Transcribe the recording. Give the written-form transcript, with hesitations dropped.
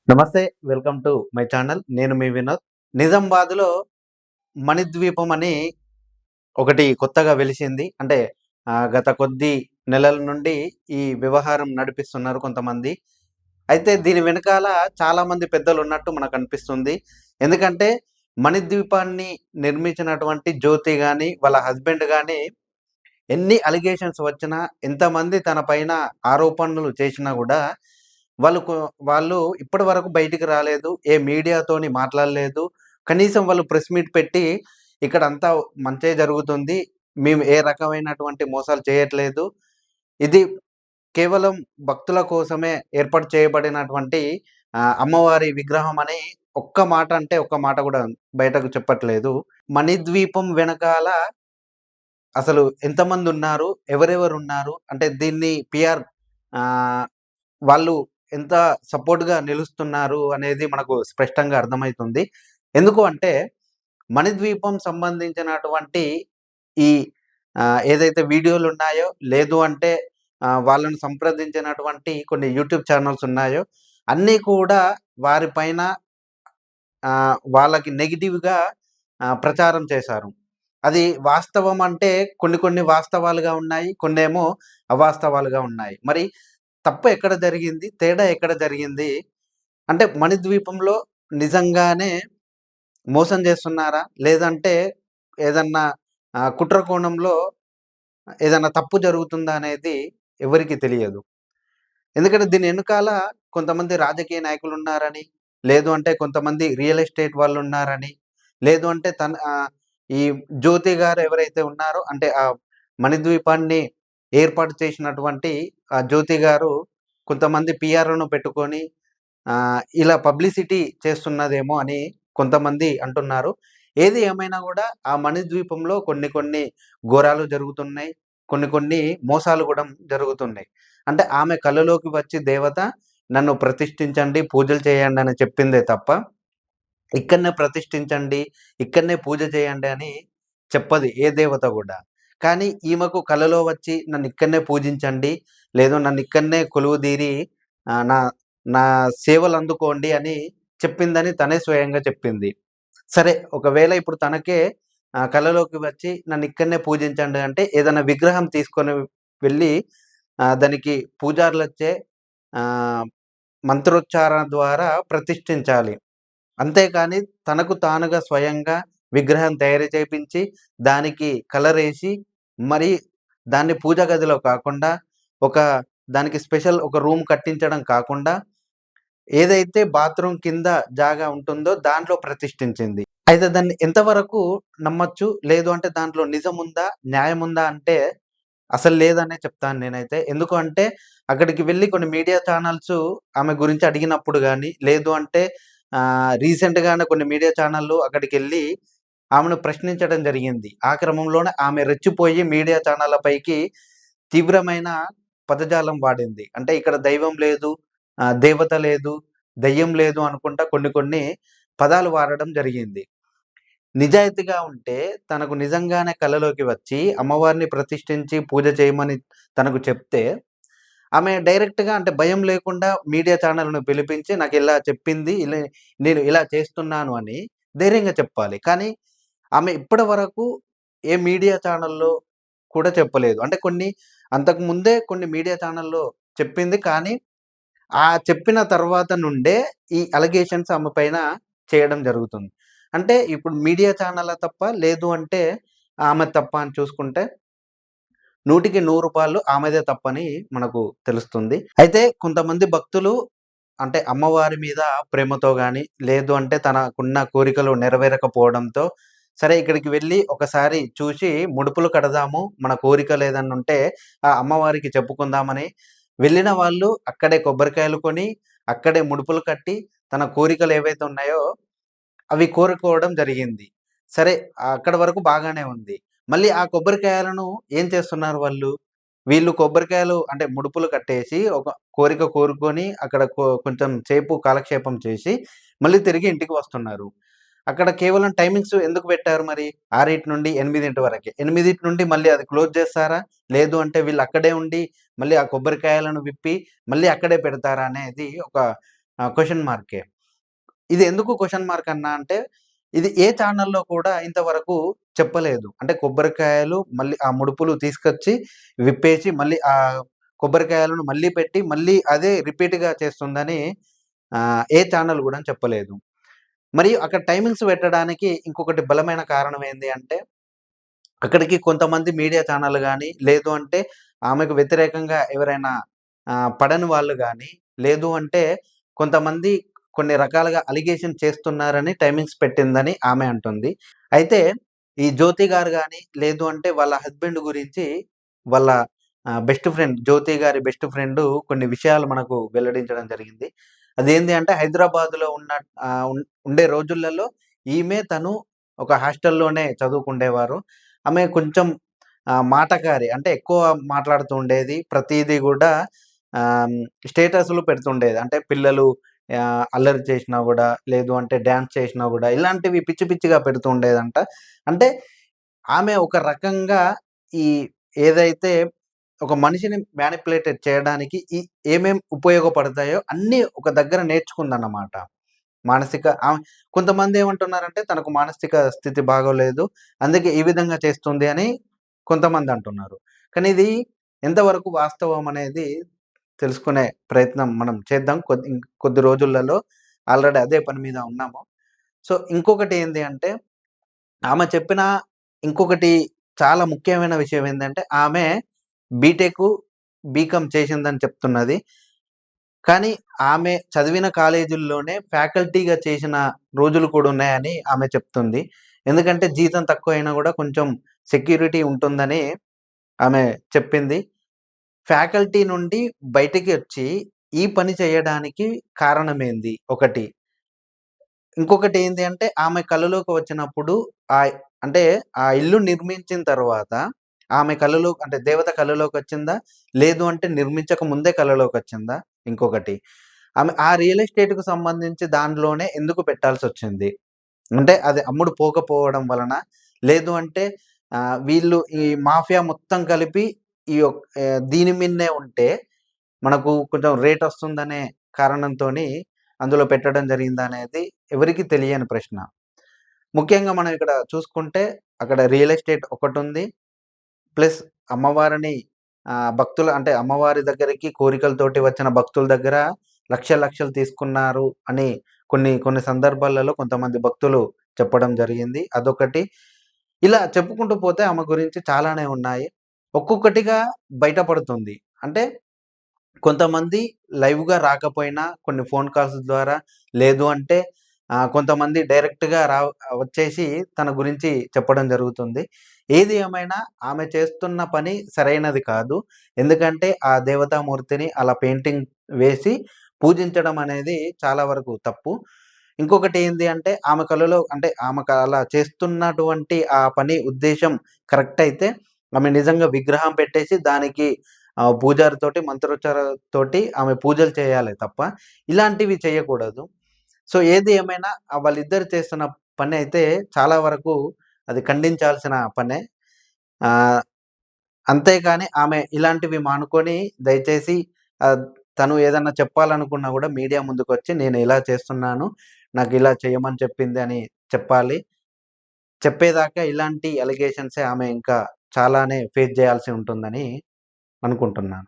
నమస్తే. Welcome to my channel. నేను మీ వినోద్. నిజామాబాద్‌లో మణిద్వీపం అని ఒకటి కొత్తగా వెలిసింది. అంటే గత కొద్ది నెలల నుండి ఈ వ్యవహారం నడిపిస్తున్నారు కొంతమంది. అయితే దీని వెనకాల చాలామంది పెద్దలున్నట్టు మనకనిపిస్తుంది. ఎందుకంటే మణిద్వీపాన్ని నిర్మించినటువంటి జ్యోతి గాని, వాళ్ళ హస్బెండ్ గాని ఎన్ని అలిగేషన్స్ వచ్చినా, ఎంతమంది తన పైన ఆరోపణలు చేసినా గూడా వాళ్ళు కొ వాళ్ళు ఇప్పటి వరకు బయటికి రాలేదు. ఏ మీడియాతోని మాట్లాడలేదు. కనీసం వాళ్ళు ప్రెస్ మీట్ పెట్టి ఇక్కడంతా మంచే జరుగుతుంది. మేము ఏ రకమైనటువంటి మోసాలు చేయట్లేదు. ఇది కేవలం భక్తుల కోసమే ఏర్పాటు చేయబడినటువంటి అమ్మవారి విగ్రహం అని ఒక్క మాట అంటే ఒక్క మాట గూడా బయటకు చెప్పట్లేదు. మణిద్వీపం వెనకాల అసలు ఎంతమందున్నారు? ఎవరెవరున్నారు? అంటే దీన్ని పీఆర్ ఆహ్, వాళ్ళు ఎంత సపోర్ట్‌గా నిలుస్తున్నారు అనేది మనకు స్పష్టంగా అర్థమైతుంది. ఎందుకు అంటే, మణిద్వీపం సంబంధించినటువంటి ఈ ఏదైతే వీడియోలున్నాయో, లేదు అంటే వాళ్ళను సంప్రదించినటువంటి కొన్ని యూట్యూబ్ ఛానెల్స్ ఉన్నాయో, అన్నీ కూడా వారి పైన వాళ్ళకి నెగెటివ్‌గా ప్రచారం చేశారు. అది వాస్తవం అంటే కొన్ని కొన్ని వాస్తవాలుగా ఉన్నాయి. కొన్నేమో అవాస్తవాలుగా ఉన్నాయి. మరి తప్పు ఎక్కడ జరిగింది? తేడా ఎక్కడ జరిగింది? అంటే మణిద్వీపంలో నిజంగానే మోసం చేస్తున్నారా? లేదంటే ఏదన్నా కుట్ర కోణంలో ఏదన్నా తప్పు జరుగుతుందా అనేది ఎవరికీ తెలియదు. ఎందుకంటే దీని ఎనకాల కొంతమంది రాజకీయ నాయకులున్నారని, లేదు అంటే కొంతమంది రియల్ ఎస్టేట్ వాళ్ళున్నారని, లేదు అంటే ఈ జ్యోతి గారు ఎవరైతే ఉన్నారో అంటే మణిద్వీపాన్ని ఏర్పాటు చేసినటువంటి జ్యోతి గారు కొంతమంది పీఆర్‌లను పెట్టుకొని ఇలా పబ్లిసిటీ చేస్తున్నదేమో అని కొంతమంది అంటున్నారు. ఏది ఏమైనా గూడా ఆ మణిద్వీపంలో కొన్ని కొన్ని ఘోరాలు జరుగుతున్నాయి. కొన్ని కొన్ని మోసాలు గూడా జరుగుతున్నాయి. అంటే ఆమె కలలోకి వచ్చి దేవత నన్ను ప్రతిష్ఠించండి, పూజలు చేయండి అని చెప్పిందే తప్ప, ఇక్కడనే ప్రతిష్ఠించండి, ఇక్కడనే పూజ చేయండి అని చెప్పదు ఏ దేవత గూడా. కానీ ఈమెకు కలలో వచ్చి నన్నిక్కడనే పూజించండి, లేదు నన్నిక్కడనే కొలువుదీరి నా నా సేవలందుకోండి అని చెప్పిందని తనే స్వయంగా చెప్పింది. సరే ఒకవేళ ఇప్పుడు తనకే కలలోకి వచ్చి నన్నిక్కడనే పూజించండి అంటే ఏదైనా విగ్రహం తీసుకొని వెళ్ళి దానికి పూజారులచే ఆహ్, మంత్రోచ్చారణ ద్వారా ప్రతిష్ఠించాలి. అంతేకాని తనకు తానుగా స్వయంగా విగ్రహం తయారు చేపించి, దానికి కలరేసి, మరి దాన్ని పూజ గదిలో కాకుండా, ఒక దానికి స్పెషల్ ఒక రూమ్ కట్టించడం కాకుండా, ఏదైతే బాత్రూమ్ కింద జాగా ఉంటుందో దాంట్లో ప్రతిష్ఠించింది. అయితే దాన్ని ఎంతవరకు నమ్మొచ్చు? లేదు అంటే దాంట్లో నిజముందా? న్యాయముందా? అంటే అసలు లేదనే చెప్తాను నేనైతే. ఎందుకు అంటే అక్కడికి వెళ్లి కొన్ని మీడియా ఛానల్సు ఆమె గురించి అడిగినప్పుడు గాని, లేదు అంటే రీసెంట్‌గానే కొన్ని మీడియా ఛానల్‌లు అక్కడికెళ్లి ఆమెను ప్రశ్నించడం జరిగింది. ఆ క్రమంలోనే ఆమె రెచ్చిపోయి మీడియా ఛానళ్ళ పైకి తీవ్రమైన పదజాలం వాడింది. అంటే ఇక్కడ దైవం లేదు, దేవత లేదు, దెయ్యం లేదు అనుకుంటా కొన్ని కొన్ని పదాలు వాడడం జరిగింది. నిజాయితీగా ఉంటే తనకు నిజంగానే కలలోకి వచ్చి అమ్మవారిని ప్రతిష్ఠించి పూజ చేయమని తనకు చెప్తే, ఆమె డైరెక్ట్‌గా అంటే భయం లేకుండా మీడియా ఛానెల్‌ను పిలిపించి నాకిలా చెప్పింది. నేను ఇలా చేస్తున్నాను అని ధైర్యంగా చెప్పాలి. కానీ ఆమె ఇప్పటి వరకు ఏ మీడియా ఛానెల్‌లో కూడా చెప్పలేదు. అంటే అంతకు ముందే కొన్ని మీడియా ఛానెల్‌లో చెప్పింది. కానీ ఆ చెప్పిన తర్వాత నుండే ఈ అలిగేషన్స్ ఆమె పైన చేయడం జరుగుతుంది. అంటే ఇప్పుడు మీడియా ఛానెళ్ళా తప్ప, లేదు అంటే ఆమె తప్ప అని చూసుకుంటే 100కి 100 ఆమెదే తప్పని మనకు తెలుస్తుంది. అయితే కొంతమంది భక్తులు అంటే అమ్మవారి మీద ప్రేమతో గాని, లేదు అంటే తనకున్న కోరికలు నెరవేరకపోవడంతో, సరే ఇక్కడికి వెళ్లి ఒకసారి చూసి ముడుపులు కడదాము, మన కోరికలు ఏదన్నా ఉంటే ఆ అమ్మవారికి చెప్పుకుందామని వెళ్ళిన వాళ్ళు అక్కడే కొబ్బరికాయలు కొని, అక్కడే ముడుపులు కట్టి, తన కోరికలు ఏవైతే ఉన్నాయో అవి కోరుకోవడం జరిగింది. సరే అక్కడి వరకు బాగానే ఉంది. మళ్ళీ ఆ కొబ్బరికాయలను ఏం చేస్తున్నారు వాళ్ళు? వీళ్ళు కొబ్బరికాయలు అంటే ముడుపులు కట్టేసి, ఒక కోరిక కోరుకొని అక్కడ కొంచెం సేపు కాలక్షేపం చేసి, మళ్ళీ తిరిగి ఇంటికి వస్తున్నారు. అక్కడ కేవలం టైమింగ్స్ ఎందుకు పెట్టారు మరి? 6 నుండి 8 వరకే. 8 నుండి మళ్ళీ అది క్లోజ్ చేస్తారా? లేదు అంటే వీళ్ళు అక్కడే ఉండి, మళ్ళీ ఆ కొబ్బరికాయలను విప్పి, మళ్ళీ అక్కడే పెడతారా అనేది ఒక క్వెషన్ మార్కే. ఇది ఎందుకు క్వెషన్ మార్క్ అన్నా అంటే, ఇది ఏ ఛానెల్‌లో కూడా ఇంతవరకు చెప్పలేదు. అంటే కొబ్బరికాయలు మళ్ళీ ఆ ముడుపులు తీసుకొచ్చి విప్పేసి మళ్ళీ కొబ్బరికాయలను మళ్ళీ పెట్టి మళ్ళీ అదే రిపీట్‌గా చేస్తుందని ఏ ఛానెల్ గూడా చెప్పలేదు. మరియు అక్కడ టైమింగ్స్ పెట్టడానికి ఇంకొకటి బలమైన కారణం ఏంది అంటే, అక్కడికి కొంతమంది మీడియా ఛానెల్ గాని, లేదు అంటే ఆమెకు వ్యతిరేకంగా ఎవరైనా పడని వాళ్ళు గాని, లేదు అంటే కొంతమంది కొన్ని రకాలుగా అలిగేషన్ చేస్తున్నారని టైమింగ్స్ పెట్టిందని ఆమె అంటుంది. అయితే ఈ జ్యోతి గారు గాని, లేదు అంటే వాళ్ళ హస్బెండ్ గురించి వాళ్ళ బెస్ట్ ఫ్రెండ్ జ్యోతి గారి బెస్ట్ ఫ్రెండు కొన్ని విషయాలు మనకు వెల్లడించడం జరిగింది. అదేంది అంటే హైదరాబాద్‌లో ఉన్న ఉండే రోజులలో తను ఒక హాస్టల్‌లోనే చదువుకుండేవారు. ఆమె కొంచెం మాటకారి. అంటే ఎక్కువ మాట్లాడుతూ ఉండేది. ప్రతీది గూడా స్టేటస్‌లు పెడుతుండేది. అంటే పిల్లలు అల్లరి చేసినా గూడా, లేదు అంటే డాన్స్ చేసినా గూడా, ఇలాంటివి పిచ్చి పిచ్చిగా పెడుతూ ఉండేదంట. అంటే ఆమె ఒక రకంగా ఈ ఏదైతే ఒక మనిషిని మ్యానిప్యులేటెడ్ చేయడానికి ఏమేం ఉపయోగపడతాయో అన్నీ ఒక దగ్గర నేర్చుకుందన్నమాట. మానసిక ఆమె కొంతమందేమంటున్నారంటే తనకు మానసిక స్థితి బాగోలేదు. అందుకే ఈ విధంగా చేస్తుంది అని కొంతమందంటున్నారు. కానీ ఇది ఎంతవరకు వాస్తవం అనేది తెలుసుకునే ప్రయత్నం మనం చేద్దాం. కొద్ది రోజులలో ఆల్రెడీ అదే పని మీద ఉన్నాము. సో, ఇంకొకటి ఏంది అంటే ఆమె చెప్పిన ఇంకొకటి చాలా ముఖ్యమైన విషయం ఏందంటే ఆమె బీటెకు, బీకామ్ చేసిందని చెప్తున్నది. కానీ ఆమె చదివిన కాలేజీల్లోనే ఫ్యాకల్టీగా చేసిన రోజులు కూడా ఉన్నాయని ఆమె చెప్తుంది. ఎందుకంటే జీతం తక్కువైనా గూడా కొంచెం సెక్యూరిటీ ఉంటుందని ఆమె చెప్పింది. ఫ్యాకల్టీ నుండి బయటికి ఒచ్చి ఈ పని చేయడానికి కారణమేంది? ఒకటి. ఇంకొకటి ఏంది అంటే ఆమె కళలోకి వచ్చినప్పుడు అంటే ఆ ఇల్లు నిర్మించిన తర్వాత ఆమె కలలో అంటే దేవత కలలోకొచ్చిందా? లేదు అంటే నిర్మించక ముందే కలలోకొచ్చిందా? ఇంకొకటి. ఆమె ఆ రియల్ ఎస్టేట్‌కి సంబంధించి దాంట్లోనే ఎందుకు పెట్టాల్సొచ్చింది? అంటే అది అమ్ముడు పోకపోవడం వలన, లేదు అంటే వీళ్ళు ఈ మాఫియా మొత్తం కలిపి దీని మీదనే ఉంటే మనకు కొంచెం రేటొస్తుందనే కారణంతోని అందులో పెట్టడం జరిగిందనేది ఎవరికీ తెలియని ప్రశ్న. ముఖ్యంగా మనం ఇక్కడ చూసుకుంటే అక్కడ రియల్ ఎస్టేట్ ఒకటుంది. ప్లస్ అమ్మవారిని భక్తులు అంటే అమ్మవారి దగ్గరికి కోరికలతోటి వచ్చిన భక్తుల దగ్గర లక్షలు, లక్షలు తీసుకున్నారు అని కొన్ని కొన్ని సందర్భాలలో కొంతమంది భక్తులు చెప్పడం జరిగింది. అదొకటి. ఇలా చెప్పుకుంటూ పోతే ఆమె గురించి చాలానే ఉన్నాయి. ఒక్కొక్కటిగా బయటపడుతుంది. అంటే కొంతమంది లైవ్‌గా రాకపోయినా కొన్ని ఫోన్ కాల్స్ ద్వారా, లేదు అంటే కొంతమంది డైరెక్ట్‌గా వచ్చేసి తన గురించి చెప్పడం జరుగుతుంది. ఏది ఏమైనా ఆమె చేస్తున్న పని సరైనది కాదు. ఎందుకంటే ఆ దేవతామూర్తిని అలా పెయింటింగ్ వేసి పూజించడం అనేది చాలా వరకు తప్పు. ఇంకొకటి ఏంది అంటే ఆమె కలలో అంటే ఆమెకు అలా చేస్తున్నటువంటి ఆ పని ఉద్దేశ్యం కరెక్ట్ అయితే ఆమె నిజంగా విగ్రహం పెట్టేసి దానికి పూజారితోటి మంత్రోచ్చారాలతోటి ఆమె పూజలు చేయాలే తప్ప ఇలాంటివి చేయకూడదు. సో, ఏది ఏమైనా వాళ్ళిద్దరు చేస్తున్న పనైతే చాలా వరకు అది ఖండించాల్సిన పనే. ఆహ్, అంతేగాని ఆమె ఇలాంటివి మానుకొని దయచేసి ఆహ్, తను ఏదన్నా చెప్పాలనుకున్నా గూడా మీడియా ముందుకొచ్చి నేను ఇలా చేస్తున్నాను. నాకిలా చేయమని చెప్పింది అని చెప్పాలి. చెప్పేదాకా ఇలాంటి అలిగేషన్సే ఆమె ఇంకా చాలానే ఫేస్ జేయాల్సి ఉంటుందని అనుకుంటున్నాను.